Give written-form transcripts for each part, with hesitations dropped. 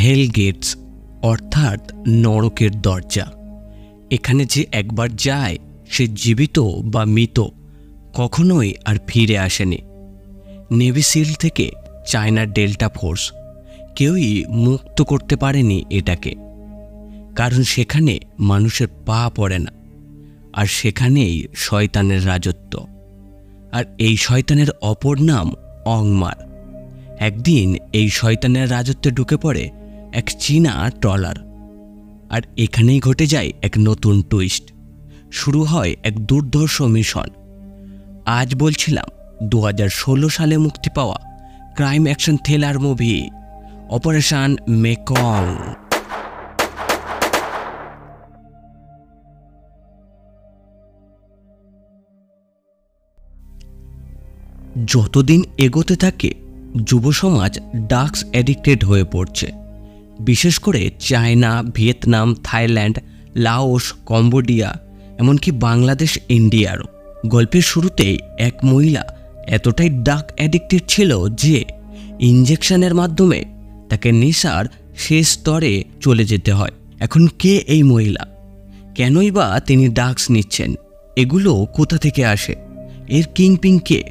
হেল Gates অর্থাৎ নরকের দরজা। এখানে যে একবার যায় সে জীবিত বা মৃত কখনোই আর ফিরে আসেনি। নেভি সিল থেকে চায়নার ডেল্টা ফোর্স কেউই মুক্ত করতে পারেনি এটাকে, কারণ সেখানে মানুষের পা পড়ে না, আর সেখানেই শয়তানের রাজত্ব। আর এই শয়তানের অপর নাম অংমার। একদিন এই শয়তানের রাজত্বে ঢুকে পড়ে এক চীনা ট্রলার, আর এখানেই ঘটে যায় এক নতুন টুইস্ট। শুরু হয় এক দুর্ধর্ষ মিশন। আজ বলছিলাম 2016 সালে মুক্তি পাওয়া crime action thriller movie operation Mekong. যতদিন এগোতে থাকে যুব সমাজ ড্রাগস অ্যাডিক্টেড হয়ে পড়ছে, বিশেষ করে China, Vietnam, Thailand, Laos, Cambodia, এমনকি বাংলাদেশ, ইন্ডিয়ারও। গল্পের শুরুতেই এক মহিলা এতটাই ড্রাগ অ্যাডিক্টেড ছিল যে ইনজেকশনের মাধ্যমে তাকে নেশার শেষ স্তরে চলে যেতে হয়। এখন কে এই মহিলা? কেনই বা তিনি ড্রাগস নিচ্ছেন? এগুলো কোথা থেকে আসে? এর কিংপিং কে?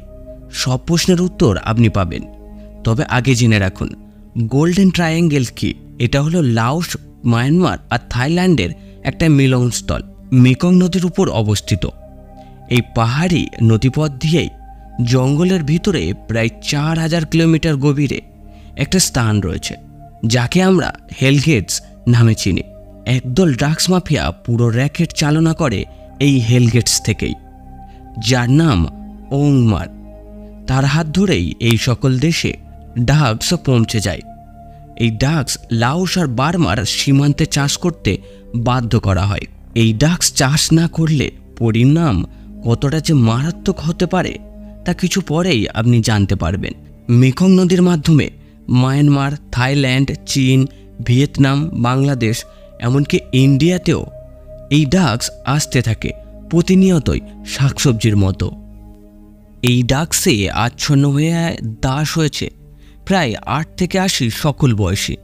সব প্রশ্নের উত্তর আপনি পাবেন। তবে আগে জেনে রাখুন, গোল্ডেন ট্রায়াঙ্গেল কি? এটা হলো লাওস, মায়ানমার আর থাইল্যান্ডের একটা মিলনস্থল, মেকং নদীর উপর অবস্থিত। এই পাহাড়ি নদীপথ দিয়েই জঙ্গলের ভিতরে প্রায় 4000 কিলোমিটার গভীরে একটা স্থান রয়েছে, যাকে আমরা হেলগেটস নামে চিনি। একদল ড্রাগস মাফিয়া পুরো র্যাকেট চালনা করে এই হেলগেটস থেকেই, যার নাম ওংমার। তার হাত ধরেই এই সকল দেশে ড্রাগস পৌঁছে যায়। এই ড্রাগস লাওস আর বার্মার সীমান্তে চাষ করতে বাধ্য করা হয়। এই ড্রাগস চাষ না করলে পরিণাম কতটা যে মারাত্মক হতে পারে তা কিছু পরেই আপনি জানতে পারবেন। মেকং নদীর মাধ্যমে মায়ানমার, থাইল্যান্ড, চীন, ভিয়েতনাম, বাংলাদেশ, এমনকি ইন্ডিয়াতেও এই ড্রাগস আসতে থাকে প্রতিনিয়তই শাকসবজির মতো। এই ড্রাগসে আচ্ছন্ন হয়ে দাস হয়েছে প্রায় 8 থেকে 80 সকল বয়সী,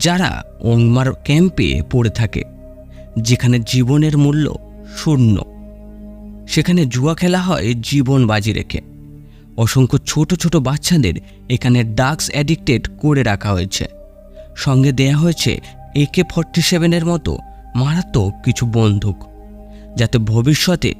যারা ওংমার ক্যাম্পে পড়ে থাকে, যেখানে জীবনের মূল্য শূন্য। সেখানে জুয়া খেলা হয় জীবন বাজি রেখে। অসংখ্য ছোট ছোট বাচ্চাদের এখানে ড্রাগস অ্যাডিক্টেড করে রাখা হয়েছে। সঙ্গে দেয়া হয়েছে AK-47 মতো মারাত্মক কিছু বন্দুক, যাতে ভবিষ্যতে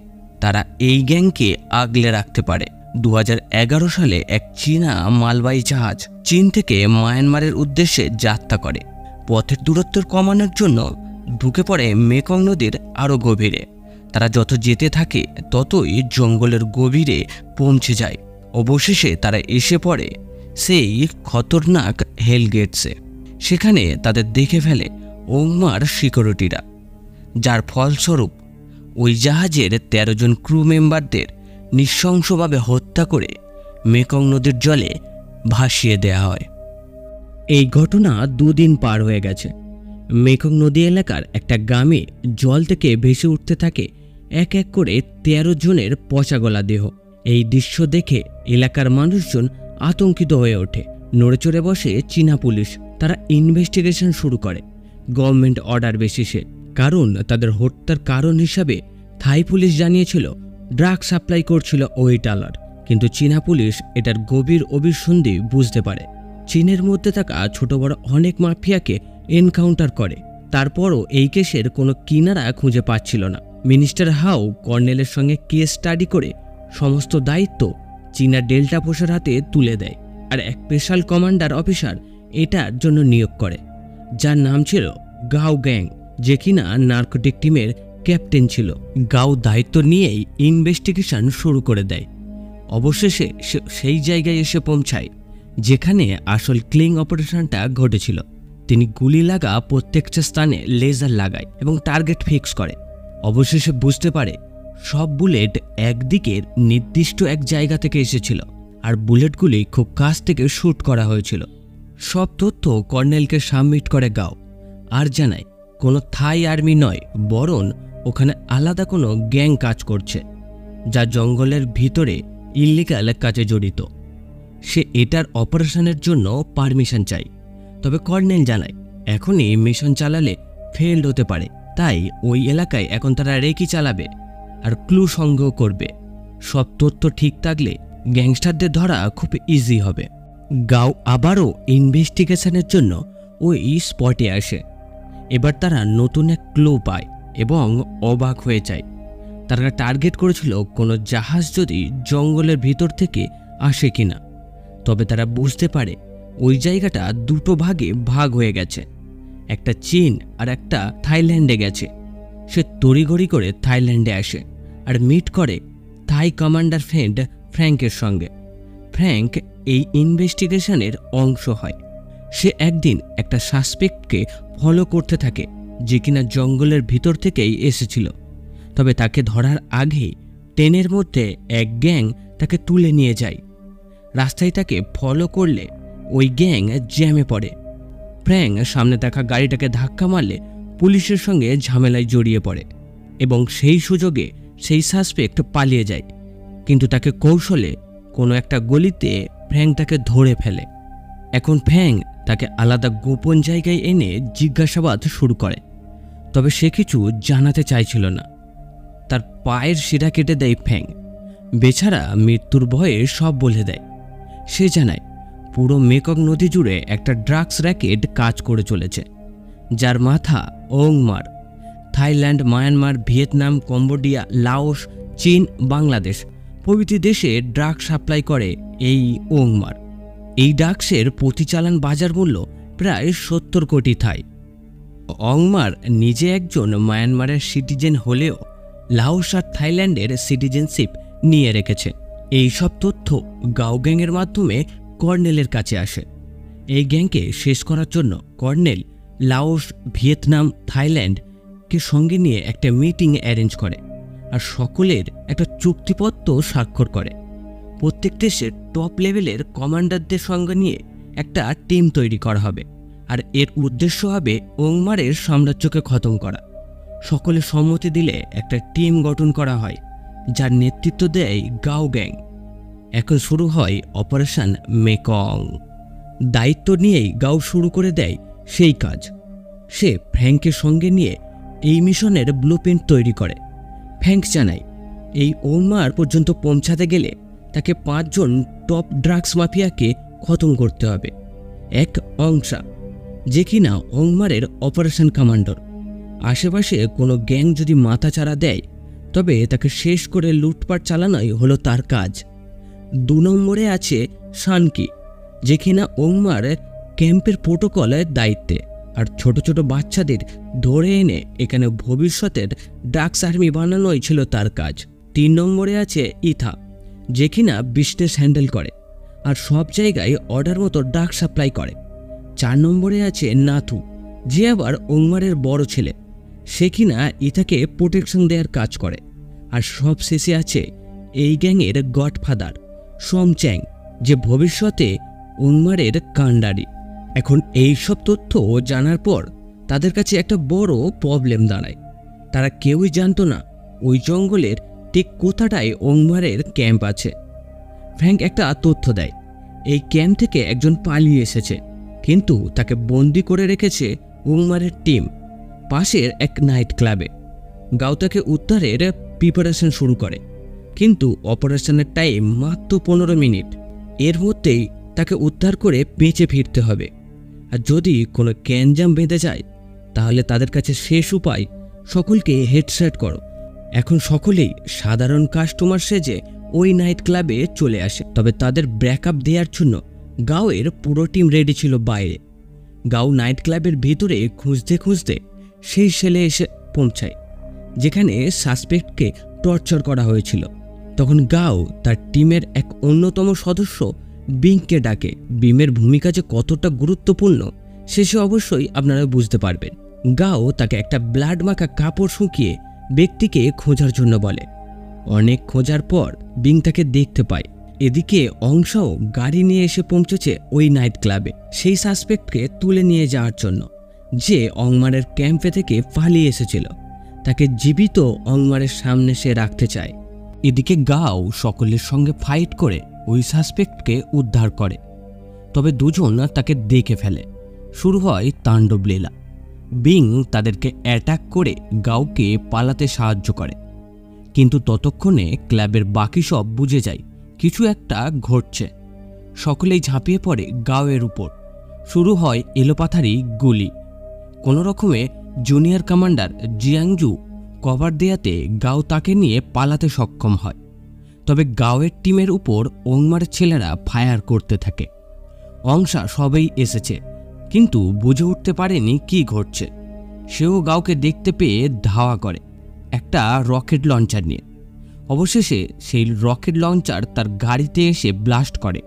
তারা এই গ্যাংকে আগলে রাখতে পারে। 2011 সালে এক চীনা মালবাহী জাহাজ চীন থেকে মায়ানমারের উদ্দেশ্যে যাত্রা করে। পথের দূরত্ব কমানোর জন্য ঢুকে পড়ে মেকং নদীর আরও গভীরে। তারা যত যেতে থাকে ততই জঙ্গলের গভীরে পৌঁছে যায়। অবশেষে তারা এসে পড়ে সেই খতরনাক হেলগেটসে। সেখানে তাদের দেখে ফেলে ওংমার সিকিউরিটিরা, যার ফলস্বরূপ ওই জাহাজের 13 জন ক্রু মেম্বারদের নৃশংসভাবে হত্যা করে মেকং নদীর জলে ভাসিয়ে দেয়া হয়। এই ঘটনা 2 দিন পার হয়ে গেছে। মেকং নদী এলাকার একটা গ্রামে জল থেকে ভেসে উঠতে থাকে এক এক করে 13 জনের পচাগলা দেহ। এই দৃশ্য দেখে এলাকার মানুষজন আতঙ্কিত হয়ে ওঠে। নড়েচড়ে বসে চীনা পুলিশ। তারা ইনভেস্টিগেশন শুরু করে গভর্নমেন্ট অর্ডার বেসিসে, কারণ তাদের হত্যার কারণ হিসাবে থাই পুলিশ জানিয়েছিল ড্রাগ সাপ্লাই করছিল ওই ট্রলার। কিন্তু চীনা পুলিশ এটার গভীর অভিসন্ধি বুঝতে পারে। চীনের মধ্যে থাকা ছোট বড় অনেক মাফিয়াকে এনকাউন্টার করে, তারপরও এই কেসের কোনো কিনারা খুঁজে পাচ্ছিল না। মিনিস্টার হাও কর্নেলের সঙ্গে কেস স্টাডি করে সমস্ত দায়িত্ব চীনা ডেল্টা ফোর্সের হাতে তুলে দেয়, আর এক স্পেশাল কমান্ডার অফিসার এটার জন্য নিয়োগ করে, যার নাম ছিল গাও গ্যাং, যে কিনা নার্কোটিক টিমের ক্যাপ্টেন ছিল। গাও দায়িত্ব নিয়েই ইনভেস্টিগেশন শুরু করে দেয়। অবশেষে সেই জায়গায় এসে পৌঁছায় যেখানে আসল ক্লিং অপারেশনটা ঘটেছিল। তিনি গুলি লাগা প্রত্যেকটা স্থানে লেজার লাগায় এবং টার্গেট ফিক্স করে। অবশেষে বুঝতে পারে সব বুলেট একদিকের নির্দিষ্ট এক জায়গা থেকে এসেছিল, আর বুলেটগুলি খুব কাছ থেকে শ্যুট করা হয়েছিল। সব তথ্য কর্নেলকে সাবমিট করে গাও, আর জানায় কোনো থাই আর্মি নয়, বরং ওখানে আলাদা কোনো গ্যাং কাজ করছে, যা জঙ্গলের ভিতরে ইল্লিগাল কাজে জড়িত। সে এটার অপারেশনের জন্য পারমিশন চায়। তবে কর্নেল জানায় এখনই মিশন চালালে ফেল্ড হতে পারে, তাই ওই এলাকায় এখন তারা রেকি চালাবে আর ক্লু সংগ্রহ করবে। সব তথ্য ঠিক থাকলে গ্যাংস্টারদের ধরা খুব ইজি হবে। গাও আবারও ইনভেস্টিগেশনের জন্য ওই স্পটে আসে। এবার তারা নতুন এক ক্লু পায় এবং অবাক হয়ে যায়। তারা টার্গেট করেছিল কোনো জাহাজ যদি জঙ্গলের ভিতর থেকে আসে কিনা। তবে তারা বুঝতে পারে ওই জায়গাটা দুটো ভাগে ভাগ হয়ে গেছে, একটা চীন আর একটা থাইল্যান্ডে গেছে। সে তড়িঘড়ি করে থাইল্যান্ডে আসে আর মিট করে থাই কমান্ডার ফ্রেন্ড ফ্র্যাঙ্কের সঙ্গে। ফ্র্যাঙ্ক এই ইনভেস্টিগেশনের অংশ হয়। সে একদিন একটা সাসপেক্টকে ফলো করতে থাকে যে কিনা জঙ্গলের ভিতর থেকেই এসেছিল। তবে তাকে ধরার আগেই ট্রেনের মধ্যে এক গ্যাং তাকে তুলে নিয়ে যায়। রাস্তায় তাকে ফলো করলে ওই গ্যাং জ্যামে পড়ে। ফ্র্যাঙ্ক সামনে থাকা গাড়িটাকে ধাক্কা মারলে পুলিশের সঙ্গে ঝামেলায় জড়িয়ে পড়ে এবং সেই সুযোগে সেই সাসপেক্ট পালিয়ে যায়। কিন্তু তাকে কৌশলে কোনো একটা গলিতে ফ্র্যাঙ্ক তাকে ধরে ফেলে। এখন ফ্র্যাঙ্ক তাকে আলাদা গোপন জায়গায় এনে জিজ্ঞাসাবাদ শুরু করে। তবে সে কিছু জানাতে চাইছিল না। তার পায়ের শিরা কেটে দেয় ফ্র্যাঙ্ক। বেচারা মৃত্যুর ভয়ে সব বলে দেয়। সে জানায় পুরো মেকং নদী জুড়ে একটা ড্রাগস র্যাকেট কাজ করে চলেছে, যার মাথা ওংমার। Thailand, Myanmar, Vietnam, Cambodia, Laos, চীন, বাংলাদেশ প্রভৃতি দেশে ড্রাগস সাপ্লাই করে এই ওংমার। এই ড্রাগসের প্রতি চালান বাজার মূল্য প্রায় 70 কোটি থাই। ওংমার নিজে একজন মায়ানমারের সিটিজেন হলেও লাওস আর থাইল্যান্ডের সিটিজেনশিপ নিয়ে রেখেছে। এই সব তথ্য গাও গ্যাংয়ের মাধ্যমে কর্নেলের কাছে আসে। এই গ্যাংকে শেষ করার জন্য কর্নেল লাওস, ভিয়েতনাম, থাইল্যান্ডকে সঙ্গে নিয়ে একটা মিটিং অ্যারেঞ্জ করে আর সকলের একটা চুক্তিপত্র স্বাক্ষর করে। প্রত্যেক দেশের টপ লেভেলের কমান্ডারদের সঙ্গে নিয়ে একটা টিম তৈরি করা হবে আর এর উদ্দেশ্য হবে ওংমারের সাম্রাজ্যকে খতম করা। সকলে সম্মতি দিলে একটা টিম গঠন করা হয়, যার নেতৃত্ব দেয় গাও গ্যাং। এখন শুরু হয় অপারেশন মেকং। দায়িত্ব নিয়েই গাও শুরু করে দেয় সেই কাজ। সে ফ্র্যাঙ্কের সঙ্গে নিয়ে এই মিশনের ব্লুপ্রিন্ট তৈরি করে। ফ্র্যাঙ্ক জানায় এই ওংমার পর্যন্ত পৌঁছাতে গেলে তাকে 5 জন টপ ড্রাগস মাফিয়াকে খতম করতে হবে। এক অংশা, যে কিনা ওংমারের অপারেশন কমান্ডার। আশেপাশে কোনো গ্যাং যদি মাথাচাড়া দেয় তবে তাকে শেষ করে লুটপাট চালানোই হলো তার কাজ। 2 নম্বরে আছে শানকি, যে কিনা ওংমারের ক্যাম্পের প্রোটোকলের দায়িত্বে আর ছোট ছোট বাচ্চাদের ধরে এনে এখানে ভবিষ্যতের ড্রাগস আর্মি বানানোই ছিল তার কাজ। 3 নম্বরে আছে ইথা, যে কিনা বিজনেস হ্যান্ডেল করে আর সব জায়গায় অর্ডার মতো ড্রাগ সাপ্লাই করে। 4 নম্বরে আছে নাথু, যে আবার ওংমারের বড় ছেলে। সে কিনা ইথাকে প্রোটেকশন দেওয়ার কাজ করে। আর সব শেষে আছে এই গ্যাংয়ের গডফাদার সোমচ্যাং, যে ভবিষ্যতে ওংমারের কাণ্ডারি। এখন এই সব তথ্য জানার পর তাদের কাছে একটা বড় প্রবলেম দাঁড়ায়। তারা কেউই জানতো না ওই জঙ্গলের ঠিক কোথাটায় ওংমারের ক্যাম্প আছে। ফ্র্যাঙ্ক একটা তথ্য দেয়, এই ক্যাম্প থেকে একজন পালিয়ে এসেছে, কিন্তু তাকে বন্দি করে রেখেছে ওংমারের টিম পাশের এক নাইট ক্লাবে। গাও তাকে উদ্ধারের প্রিপারেশন শুরু করে, কিন্তু অপারেশনের টাইম মাত্র 15 মিনিট। এর মধ্যেই তাকে উদ্ধার করে বেঁচে ফিরতে হবে। আর যদি কোনো গ্যাঞ্জাম বেঁধে যায় তাহলে তাদের কাছে শেষ উপায় সকলকে হেডশট করো। এখন সকলেই সাধারণ কাস্টমার সেজে ওই নাইট ক্লাবে চলে আসে। তবে তাদের ব্যাকআপ দেওয়ার জন্য গাওয়ের পুরো টিম রেডি ছিল বাইরে। গাও নাইট ক্লাবের ভিতরে খুঁজতে খুঁজতে সেই সেলে এসে পৌঁছায় যেখানে সাসপেক্টকে টর্চার করা হয়েছিল। তখন গাও তার টিমের এক অন্যতম সদস্য বিংকে ডাকে। বিমের ভূমিকা যে কতটা গুরুত্বপূর্ণ শেষে অবশ্যই আপনারা বুঝতে পারবেন। গাও তাকে একটা ব্লাড মাখা কাপড় শুকিয়ে ব্যক্তিকে খোঁজার জন্য বলে। অনেক খোঁজার পর বিং তাকে দেখতে পায়। এদিকে অংশও গাড়ি নিয়ে এসে পৌঁছেছে ওই নাইট ক্লাবে সেই সাসপেক্টকে তুলে নিয়ে যাওয়ার জন্য, যে অংমারের ক্যাম্পে থেকে পালিয়ে এসেছিল। তাকে জীবিত অংমারের সামনে সে রাখতে চায়। এদিকে গাও সকলের সঙ্গে ফাইট করে ওই সাসপেক্টকে উদ্ধার করে। তবে দুজন তাকে দেখে ফেলে। শুরু হয় তাণ্ডবলীলা। বিং তাদেরকে অ্যাটাক করে গাওকে পালাতে সাহায্য করে, কিন্তু ততক্ষণে ক্লাবের বাকি সব বুঝে যায় কিছু একটা ঘটছে। সকলেই ঝাঁপিয়ে পড়ে গাওয়ের উপর। শুরু হয় এলোপাথারি গুলি। কোনো রকমে জুনিয়র কমান্ডার জিয়াংজু কভার দেয়াতে গাও তাকে নিয়ে পালাতে সক্ষম হয়। তবে গাওয়ের টিমের উপর ওংমারের ছেলেরা ফায়ার করতে থাকে। অংশা সবেই এসেছে, কিন্তু বুঝে উঠতে পারেনি কি ঘটছে। সেও গাওকে দেখতে পেয়ে ধাওয়া করে একটা রকেট লঞ্চার নিয়ে। অবশেষে সেই রকেট লঞ্চার তার গাড়িতে এসে ব্লাস্ট করে,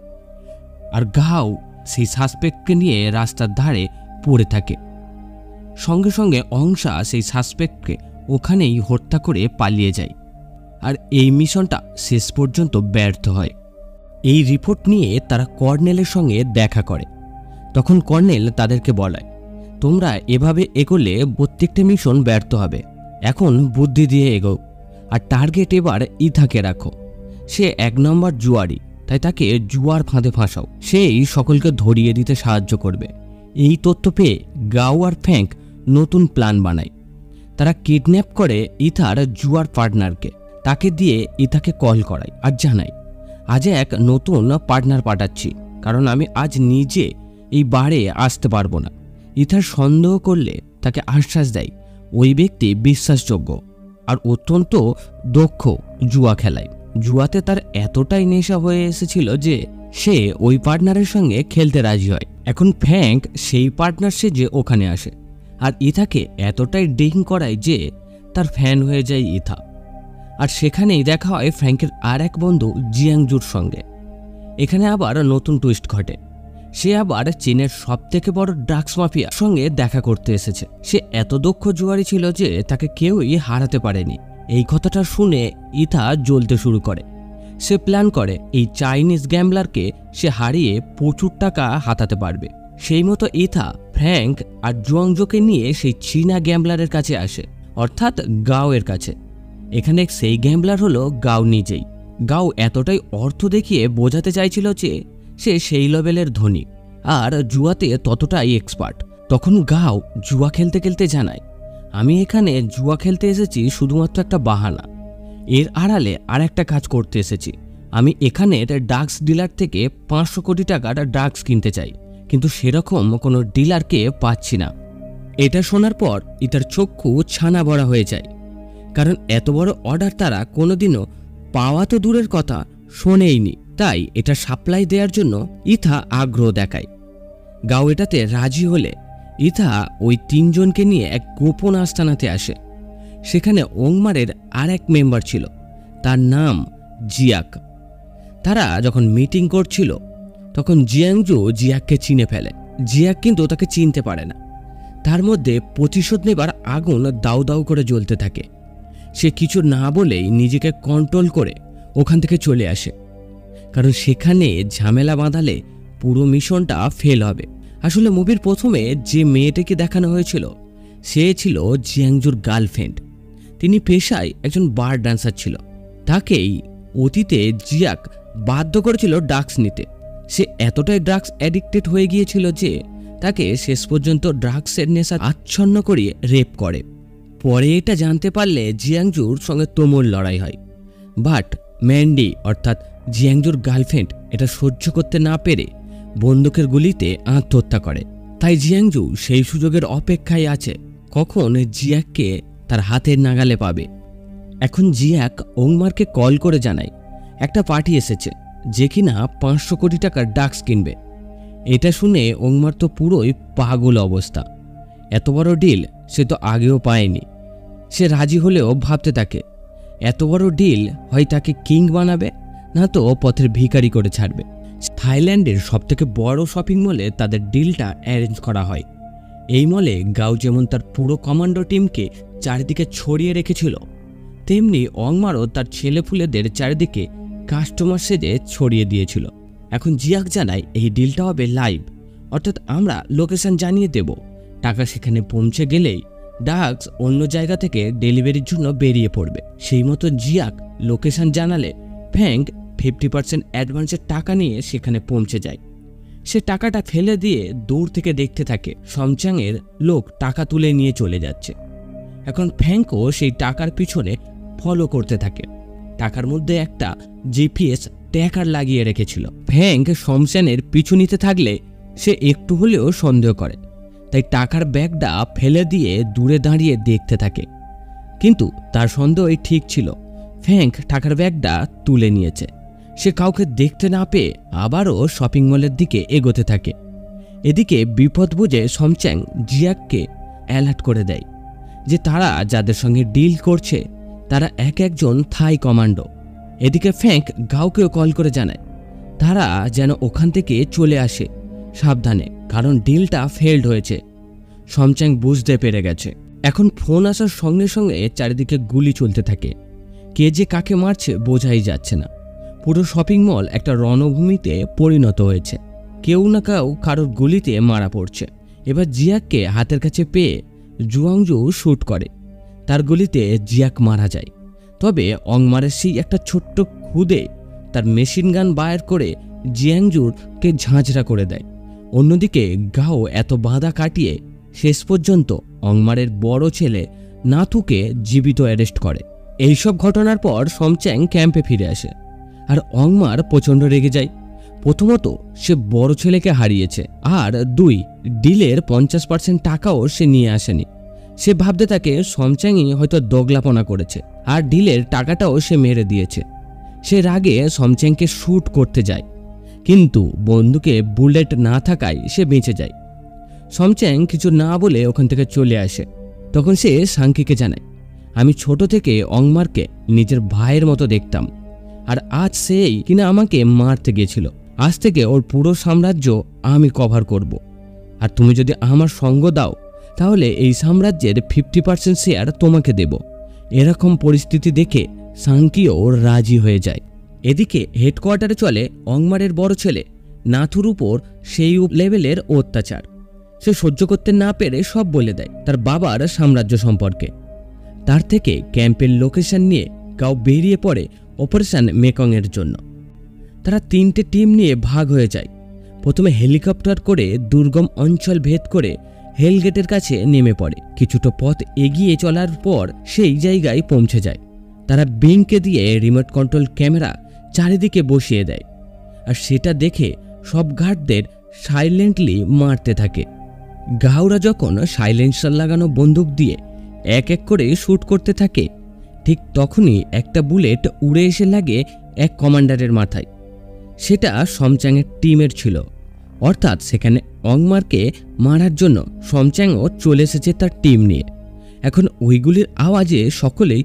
আর গাও সেই সাসপেক্টকে নিয়ে রাস্তার ধারে পড়ে থাকে। সঙ্গে সঙ্গে অংশা সেই সাসপেক্টকে ওখানেই হত্যা করে পালিয়ে যায়, আর এই মিশনটা শেষ পর্যন্ত ব্যর্থ হয়। এই রিপোর্ট নিয়ে তারা কর্নেলের সঙ্গে দেখা করে। তখন কর্নেল তাদেরকে বলায়, তোমরা এভাবে এগোলে প্রত্যেকটা মিশন ব্যর্থ হবে। এখন বুদ্ধি দিয়ে এগো, আর টার্গেট এবার ইথাকে রাখো। সে 1 নম্বর জুয়ারি, তাই তাকে জুয়ার ফাঁদে ফাঁসাও। সেই সকলকে ধরিয়ে দিতে সাহায্য করবে। এই তথ্য পেয়ে গাও আর ফ্যাঙ্ক নতুন প্ল্যান বানায়। তারা কিডন্যাপ করে ইথার জুয়ার পার্টনারকে। তাকে দিয়ে ইথাকে কল করায় আর জানায়, আজ এক নতুন পার্টনার পাঠাচ্ছি, কারণ আমি আজ নিজে এই বারে আসতে পারবো না। ইথার সন্দেহ করলে তাকে আশ্বাস দেয় ওই ব্যক্তি বিশ্বাসযোগ্য আর অত্যন্ত দক্ষ জুয়া খেলায়। জুয়াতে তার এতটাই নেশা হয়ে এসেছিল যে সে ওই পার্টনারের সঙ্গে খেলতে রাজি হয়। এখন ফ্যাঙ্ক সেই পার্টনার সেজে ওখানে আসে, আর ইথাকে এতটাই ডিং করায় যে তার ফ্যান হয়ে যায় ইথা। আর সেখানেই দেখা হয় ফ্র্যাঙ্কের আর এক বন্ধু জিয়াংজুর সঙ্গে। এখানে আবার নতুন টুইস্ট ঘটে। সে আবার চীনের সবথেকে বড় ড্রাগস মাফিয়ার সঙ্গে দেখা করতে এসেছে। সে এত দক্ষ জুয়ারি ছিল যে তাকে কেউই হারাতে পারেনি। এই কথাটা শুনে ইথা জ্বলতে শুরু করে। সে প্ল্যান করে এই চাইনিজ গ্যাম্বলারকে সে হারিয়ে প্রচুর টাকা হাতাতে পারবে। সেই মতো ইথা ফ্র্যাঙ্ক আর জুয়াংজোকে নিয়ে সেই চীনা গ্যাম্বলারের কাছে আসে, অর্থাৎ গাওয়ের কাছে। এখানে সেই গ্যাম্বলার হলো গাও নিজেই। গাও এতটাই অর্থ দেখিয়ে বোঝাতে চাইছিল যে সে সেই লেভেলের ধনী আর জুয়াতে ততটাই এক্সপার্ট। তখন গাও জুয়া খেলতে খেলতে জানায়, আমি এখানে জুয়া খেলতে এসেছি শুধুমাত্র একটা বাহানা। এর আড়ালে আর একটা কাজ করতে এসেছি। আমি এখানের ড্রাগস ডিলার থেকে 500 কোটি টাকার ড্রাগস কিনতে চাই, কিন্তু সেরকম কোনো ডিলারকে পাচ্ছি না। এটা শোনার পর ইতার চক্ষু ছানা বড়া হয়ে যায়, কারণ এত বড় অর্ডার তারা কোনোদিনও পাওয়া তো দূরের কথা, শোনেইনি। তাই এটা সাপ্লাই দেওয়ার জন্য ইথা আগ্রহ দেখায়। গাও এটাতে রাজি হলে ইথা ওই 3 জনকে নিয়ে এক গোপন আস্তানাতে আসে। সেখানে ওংমারের আর এক মেম্বার ছিল, তার নাম জিয়াক। তারা যখন মিটিং করছিল তখন জিয়াংজু জিয়াককে চিনে ফেলে। জিয়াক কিন্তু তাকে চিনতে পারে না। তার মধ্যে প্রতিশোধ নেবার আগুন দাউ দাউ করে জ্বলতে থাকে। সে কিছু না বলেই নিজেকে কন্ট্রোল করে ওখান থেকে চলে আসে, কারণ সেখানে ঝামেলা বাঁধালে পুরো মিশনটা ফেল হবে। আসলে মুভির প্রথমে যে মেয়েটাকে দেখানো হয়েছিল সে ছিল জিয়াংজুর গার্লফ্রেন্ড। তিনি পেশায় একজন বার ডান্সার ছিল। তাকেই অতীতে জিয়াক বাধ্য করেছিল ড্রাগস নিতে। সে এতটাই ড্রাগস অ্যাডিক্টেড হয়ে গিয়েছিল যে তাকে শেষ পর্যন্ত ড্রাগসের নেশা আচ্ছন্ন করিয়ে রেপ করে। পরে এটা জানতে পারলে জিয়াংজুর সঙ্গে তুমুল লড়াই হয়, বাট ম্যান্ডি অর্থাৎ জিয়াংজুর গার্লফ্রেন্ড এটা সহ্য করতে না পেরে বন্দুকের গুলিতে আত্মহত্যা করে। তাই জিয়াংজু সেই সুযোগের অপেক্ষায় আছে কখন জিয়াককে তার হাতের নাগালে পাবে। এখন জিয়াক ওংমারকে কল করে জানায় একটা পার্টি এসেছে যে কিনা 500 কোটি টাকার ড্রাগস কিনবে। এটা শুনে ওংমার তো পুরোই পাগল অবস্থা। এত বড় ডিল সে তো আগেও পায়নি। সে রাজি হলেও ভাবতে থাকে এত বড় ডিল হয় তাকে কিং বানাবে, না তো পথের ভিখারি করে ছাড়বে। থাইল্যান্ডের সবথেকে বড় শপিং মলে তাদের ডিলটা অ্যারেঞ্জ করা হয়। এই মলে গাও যেমন তার পুরো কমান্ডো টিমকে চারিদিকে ছড়িয়ে রেখেছিল, তেমনি ওংমারও তার ছেলেপুলেদের চারিদিকে কাস্টমার সেজে ছড়িয়ে দিয়েছিল। এখন জিয়াক জানায় এই ডিলটা হবে লাইভ, অর্থাৎ আমরা লোকেশন জানিয়ে দেব। টাকা সেখানে পৌঁছে গেলেই ড্রাগস অন্য জায়গা থেকে ডেলিভারির জন্য বেরিয়ে পড়বে। সেই মতো জিয়াক লোকেশন জানালে ফ্যাঙ্ক 50% অ্যাডভান্সের টাকা নিয়ে সেখানে পৌঁছে যায়। সে টাকাটা ফেলে দিয়ে দূর থেকে দেখতে থাকে সমচ্যাংয়ের লোক টাকা তুলে নিয়ে চলে যাচ্ছে। এখন ফ্যাংকও সেই টাকার পিছনে ফলো করতে থাকে। টাকার মধ্যে একটা জিপিএস ট্র্যাকার লাগিয়ে রেখেছিল। ফ্যাংক সমচ্যাংয়ের পিছু নিতে থাকলে সে একটু হলেও সন্দেহ করে, তাই টাকার ব্যাগটা ফেলে দিয়ে দূরে দাঁড়িয়ে দেখতে থাকে। কিন্তু তার সন্দেহই ঠিক ছিল, ফ্যাংক টাকার ব্যাগটা তুলে নিয়েছে। সে কাউকে দেখতে না পেয়ে আবারও শপিং মলের দিকে এগোতে থাকে। এদিকে বিপদ বুঝে সমচ্যাং জিয়াককে অ্যালার্ট করে দেয় যে তারা যাদের সঙ্গে ডিল করছে তারা এক একজন থাই কমান্ডো। এদিকে ফ্যাংক গাওকেও কল করে জানায় তারা যেন ওখান থেকে চলে আসে সাবধানে, কারণ ডিলটা ফেল্ড হয়েছে। সমচ্যাং বুঝতে পেরে গেছে। এখন ফোন আসার সঙ্গে সঙ্গে চারিদিকে গুলি চলতে থাকে। কে যে কাকে মারছে বোঝাই যাচ্ছে না। পুরো শপিং মল একটা রণভূমিতে পরিণত হয়েছে। কেউ না কেউ কারোর গুলিতে মারা পড়ছে। এবার জিয়াককে হাতের কাছে পেয়ে জুয়াংজু শ্যুট করে। তার গুলিতে জিয়াক মারা যায়। তবে অংমারের সেই একটা ছোট্ট খুদে তার মেশিন গান বাইর করে জিয়াংজুরকে ঝাঁঝরা করে দেয়। অন্যদিকে গাও এত বাধা কাটিয়ে শেষ পর্যন্ত অংমারের বড় ছেলে নাথুকে জীবিত অ্যারেস্ট করে। এইসব ঘটনার পর সমচ্যাং ক্যাম্পে ফিরে আসে আর অংমার প্রচণ্ড রেগে যায়। প্রথমত সে বড় ছেলেকে হারিয়েছে, আর 2 ডিলের 50% টাকাও সে নিয়ে আসেনি। সে ভাবতে থাকে সমচ্যাংই হয়তো দোগলাপনা করেছে আর ডিলের টাকাটাও সে মেরে দিয়েছে। সে রাগে সমচ্যাংকে শ্যুট করতে যায়, কিন্তু বন্দুকে বুলেট না থাকায় সে বেঁচে যায়। সমচ্যাং কিছু না বলে ওখান থেকে চলে আসে। তখন সে সাংকিকে জানায়, আমি ছোট থেকে অংমারকে নিজের ভাইয়ের মতো দেখতাম, আর আজ সেই কিনা আমাকে মারতে গিয়েছিল। আজ থেকে ওর পুরো সাম্রাজ্য আমি কভার করব, আর তুমি যদি আমার সঙ্গ দাও তাহলে এই সাম্রাজ্যের 50% শেয়ার তোমাকে দেব। এরকম পরিস্থিতি দেখে সাংকিও রাজি হয়ে যায়। এদিকে হেডকোয়ার্টারে চলে অংমারের বড় ছেলে নাথুর উপর সেই লেভেলের অত্যাচার। সে সহ্য করতে না পেরে সব বলে দেয় তার বাবার সাম্রাজ্য সম্পর্কে। তার থেকে ক্যাম্পের লোকেশন নিয়ে গাও বেরিয়ে পড়ে অপারেশন মেকংয়ের জন্য। তারা 3টে টিম নিয়ে ভাগ হয়ে যায়। প্রথমে হেলিকপ্টার করে দুর্গম অঞ্চল ভেদ করে হেলগেটের কাছে নেমে পড়ে। কিছুটা পথ এগিয়ে চলার পর সেই জায়গায় পৌঁছে যায়। তারা বিংকে দিয়ে রিমোট কন্ট্রোল ক্যামেরা চারিদিকে বসিয়ে দেয়, আর সেটা দেখে সব গার্ডদের সাইলেন্টলি মারতে থাকে। গাওরা যখন সাইলেন্সার লাগানো বন্দুক দিয়ে এক এক করে শ্যুট করতে থাকে, ঠিক তখনই একটা বুলেট উড়ে এসে লাগে এক কমান্ডারের মাথায়। সেটা সমচ্যাংয়ের টিমের ছিল, অর্থাৎ সেখানে অংমারকে মারার জন্য সমচ্যাংও চলে এসেছে তার টিম নিয়ে। এখন ওইগুলির আওয়াজে সকলেই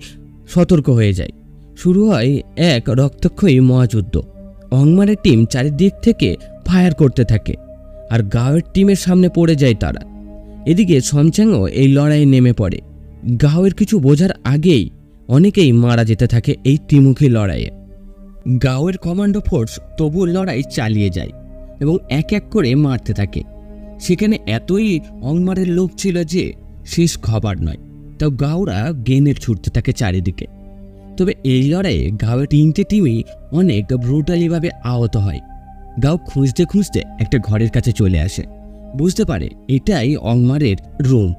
সতর্ক হয়ে যায়। শুরু হয় এক রক্তক্ষয়ী মহাযুদ্ধ। অংমারের টিম চারিদিক থেকে ফায়ার করতে থাকে, আর গাওয়ের টিমের সামনে পড়ে যায় তারা। এদিকে সমচ্যাংও এই লড়াইয়ে নেমে পড়ে। গাওয়ের কিছু বোঝার আগেই অনেকেই মারা যেতে থাকে এই ত্রিমুখী লড়াইয়ে। গাওয়ের কমান্ডো ফোর্স তবু লড়াই চালিয়ে যায় এবং এক এক করে মারতে থাকে। সেখানে এতই অংমারের লোক ছিল যে শেষ খবর নয়। তাও গাওরা গেনের ছুটতে থাকে চারিদিকে। তবে এই লড়াইয়ে গাওয়ের 3টে টিমই অনেক ব্রুটালিভাবে আহত হয়। গাও খুঁজতে খুঁজতে একটা ঘরের কাছে চলে আসে, বুঝতে পারে এটাই অংমারের রুম।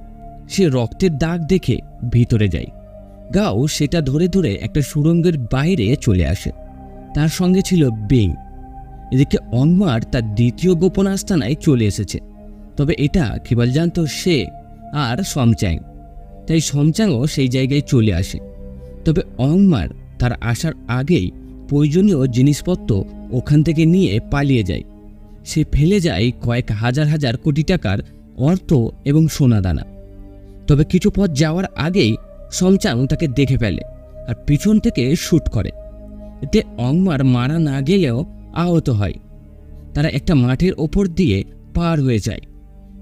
সে রক্তের দাগ দেখে ভিতরে যায়। গাও সেটা ধরে ধরে একটা সুড়ঙ্গের বাইরে চলে আসে। তার সঙ্গে ছিল বিং। এদিকে অংমার তার দ্বিতীয় গোপন আস্তানায় চলে এসেছে। তবে এটা কেবল জানত সে আর সমচ্যাং, তাই সমচ্যাংও সেই জায়গায় চলে আসে। তবে অংমার তার আসার আগেই প্রয়োজনীয় জিনিসপত্র ওখান থেকে নিয়ে পালিয়ে যায়। সে ফেলে যায় কয়েক হাজার হাজার কোটি টাকার অর্থ এবং সোনাদানা। তবে কিছু পথ যাওয়ার আগেই সমচ্যাং তাকে দেখে ফেলে আর পিছন থেকে শ্যুট করে। এতে অংমার মারা না গেলেও আহত হয়। তারা একটা মাঠের ওপর দিয়ে পার হয়ে যায়,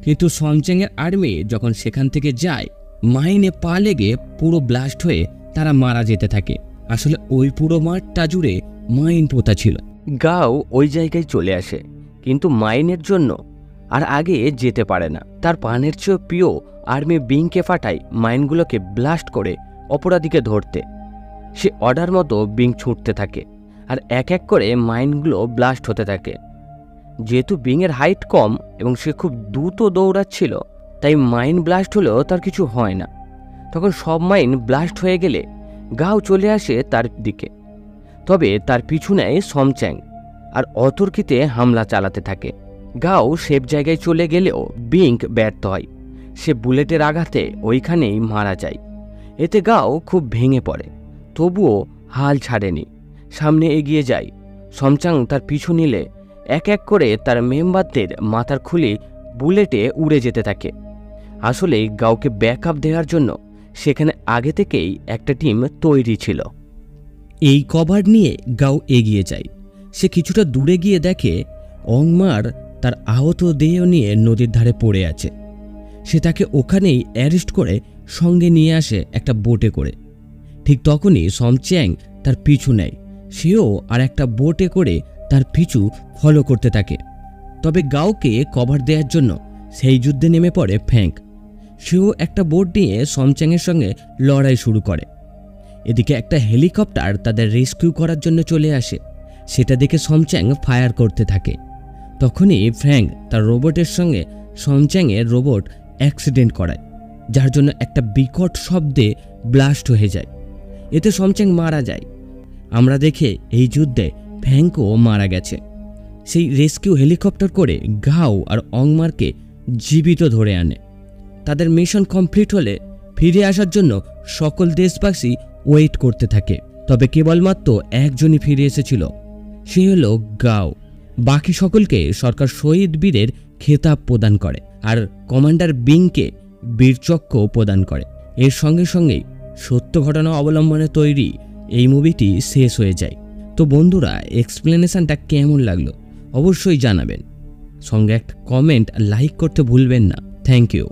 কিন্তু সমচ্যাংয়ের আর্মি যখন সেখান থেকে যায়, মাইনে পা লেগে পুরো ব্লাস্ট হয়ে তারা মারা যেতে থাকে। আসলে ওই পুরো মাঠটা জুড়ে মাইন পোতা ছিল। গাও ওই জায়গায় চলে আসে, কিন্তু মাইনের জন্য আর আগে যেতে পারে না। তার প্রাণের চেয়েও প্রিয় আর্মি বিংকে পাঠায় মাইনগুলোকে ব্লাস্ট করে অপরাধীকে ধরতে। সে অর্ডার মতো বিং ছুটতে থাকে আর এক এক করে মাইনগুলো ব্লাস্ট হতে থাকে। যেহেতু বিংয়ের হাইট কম এবং সে খুব দ্রুত দৌড়াচ্ছিল, তাই মাইন ব্লাস্ট হলেও তার কিছু হয় না। তখন সব মাইন ব্লাস্ট হয়ে গেলে গাও চলে আসে তার দিকে। তবে তার পিছু নেয় সমচ্যাং আর অতর্কিতে হামলা চালাতে থাকে। গাও সেফ জায়গায় চলে গেলেও বিং ব্যর্থ হয়। সে বুলেটের আঘাতে ওইখানেই মারা যায়। এতে গাও খুব ভেঙে পড়ে, তবুও হাল ছাড়েনি, সামনে এগিয়ে যায়। সমচ্যাং তার পিছু নিলে এক এক করে তার মেম্বারদের মাথার খুলি বুলেটে উড়ে যেতে থাকে। আসলে গাওকে ব্যাকআপ দেওয়ার জন্য সেখানে আগে থেকেই একটা টিম তৈরি ছিল। এই কভার নিয়ে গাও এগিয়ে যায়। সে কিছুটা দূরে গিয়ে দেখে অংমার তার আহত দেহ নিয়ে নদীর ধারে পড়ে আছে। সে তাকে ওখানেই অ্যারেস্ট করে সঙ্গে নিয়ে আসে একটা বোটে করে। ঠিক তখনই সমচ্যাং তার পিছু নেয়। সেও আর একটা বোটে করে তার পিছু ফলো করতে থাকে। তবে গাওকে কভার দেওয়ার জন্য সেই যুদ্ধে নেমে পড়ে ফ্যাং। সেও একটা বোট নিয়ে সমচ্যাংয়ের সঙ্গে লড়াই শুরু করে। এদিকে একটা হেলিকপ্টার তাদের রেস্কিউ করার জন্য চলে আসে। সেটা দেখে সমচ্যাং ফায়ার করতে থাকে। তখনই ফ্যাং তার রোবটের সঙ্গে সমচ্যাংয়ের রোবট অ্যাক্সিডেন্ট করায়, যার জন্য একটা বিকট শব্দে ব্লাস্ট হয়ে যায়। এতে সমচ্যাং মারা যায়। আমরা দেখে এই যুদ্ধে ফ্যাংও মারা গেছে। সেই রেস্কিউ হেলিকপ্টার করে গাও আর অংমারকে জীবিত ধরে আনে। তাদের মিশন কমপ্লিট হলে ফিরে আসার জন্য সকল দেশবাসী ওয়েট করতে থাকে। তবে কেবলমাত্র একজনই ফিরে এসেছিল, সে হলো গাও। বাকি সকলকে সরকার শহীদ বীরের খেতাব প্রদান করে আর কমান্ডার বিংকে বীরচক্র প্রদান করে। এর সঙ্গে সঙ্গেই সত্য ঘটনা অবলম্বনে তৈরি এই মুভিটি শেষ হয়ে যায়। তো বন্ধুরা, এক্সপ্লেনেশনটা কেমন লাগলো অবশ্যই জানাবেন। সঙ্গে একটা কমেন্ট লাইক করতে ভুলবেন না। Thank you.